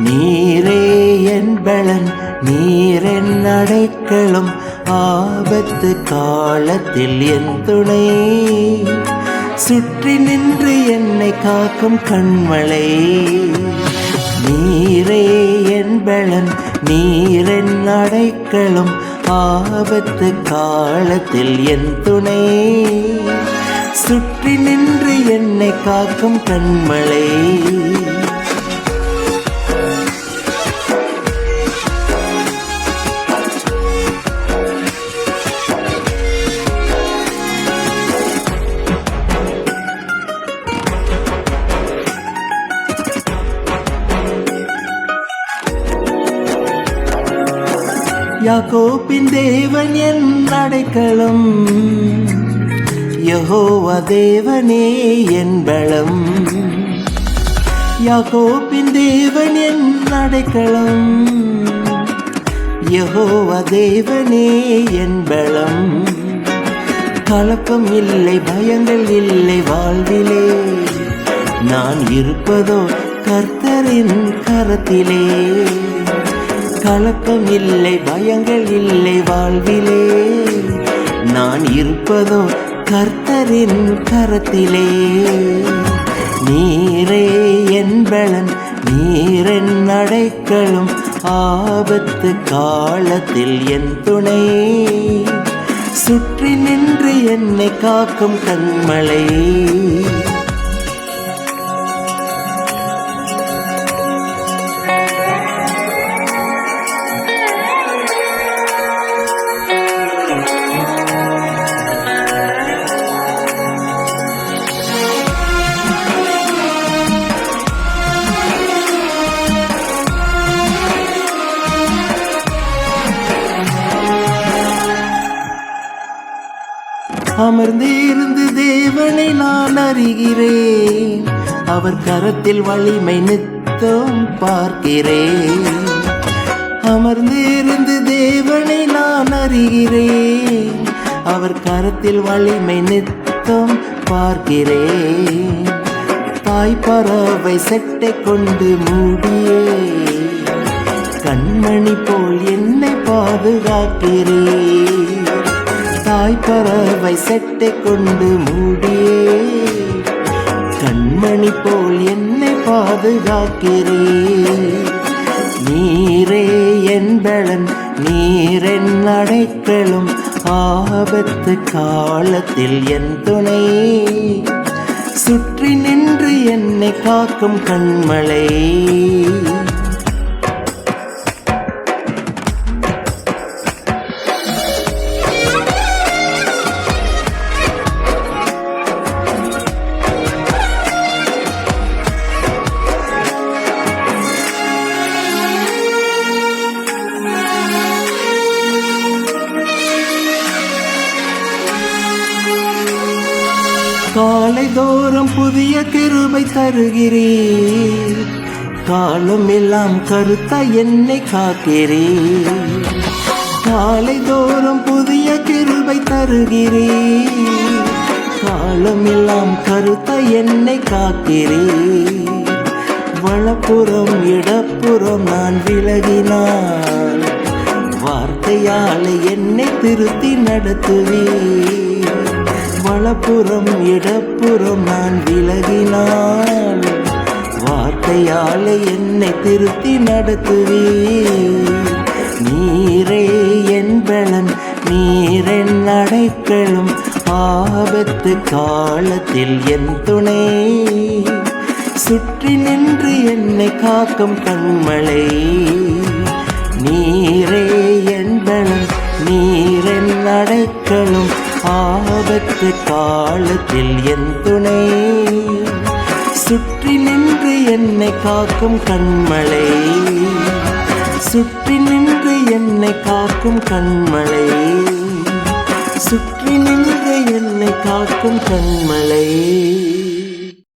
நீரே என் பலன், நீரென் அடைக்கலம், ஆபத்து காலத்தில் என் துணை, சுற்றி நின்று என்னை காக்கும் கண்மலை. நீரே என் பலன், நீரென் அடைக்கலம், ஆபத்து காலத்தில் என் துணை, சுற்றி நின்று என்னை காக்கும் கண்மலை. யாக்கோபின் தேவன் என் அடைக்கலம், யெகோவா தேவனே என் பலம். யாக்கோபின் தேவன் என் அடைக்கலம், யெகோவா தேவனே என் பலம். கலக்கம் இல்லை, பயங்கள் இல்லை வாழ்விலே, நான் இருப்பதோ கர்த்தரின் கரத்திலே. கலக்கம் இல்லை, பயங்கள் இல்லை வாழ்விலே, நான் இருப்பதோ கர்த்தரின் கரத்திலே. நீரே என் பலன், நீரென் அடைக்கலம், ஆபத்து காலத்தில் என் துணை, சுற்றி நின்று என்னை காக்கும் கண்மலை. அமர்ந்திருந்து தேவனை நான் அறிகிறேன், அவர் கரத்தில் வலிமை நித்தம் பார்க்கிறேன். அமர்ந்திருந்து தேவனை நான் அறிகிறேன், அவர் கரத்தில் வலிமை நித்தம் பார்க்கிறேன். தாய் பறவை செட்டை கொண்டு மூடியே, கண்மணி போல் என்னை பாதுகாக்கிறேன். தாய் பறவை செட்டை கொண்டு மூடியே, கண்மணி போல் என்னை பாதுகாக்கிறேன். நீரே என் பலன், நீரென் அடைக்கலம், ஆபத்து காலத்தில் என் துணை, சுற்றி நின்று என்னை காக்கும் கண்மலை. காலை தோறும் புதிய கிருபை தருகிறீர், காலம் எல்லாம் கருத்தா என்னை காக்கிறீர். காலை தோறும் புதிய கிருபை தருகிறீர், காலம் எல்லாம் கருத்தா என்னை காக்கிறீர். வலப்புறம் இடப்புறம் நான் விலகினான், வார்த்தையால் என்னை திருத்தி நடத்துவீர். வலப்புறம் இடப்புறம் நான் விலகினான், வார்த்தையால் என்னை திருத்தி நடத்துவீர். நீரே என் பலன், நீரென் அடைக்கலம், ஆபத்து காலத்தில் என் துணை, சுற்றி நின்று என்னை காக்கும் கண்மலை. நீரே என் பலன், நீரென் அடைக்கலம், ஆபத்து காலத்தில் என் துணை, சுற்றி நின்று என்னை காக்கும் கண்மலை. சுற்றி நின்று என்னை காக்கும் கண்மலை, சுற்றி நின்று என்னை காக்கும் கண்மலை.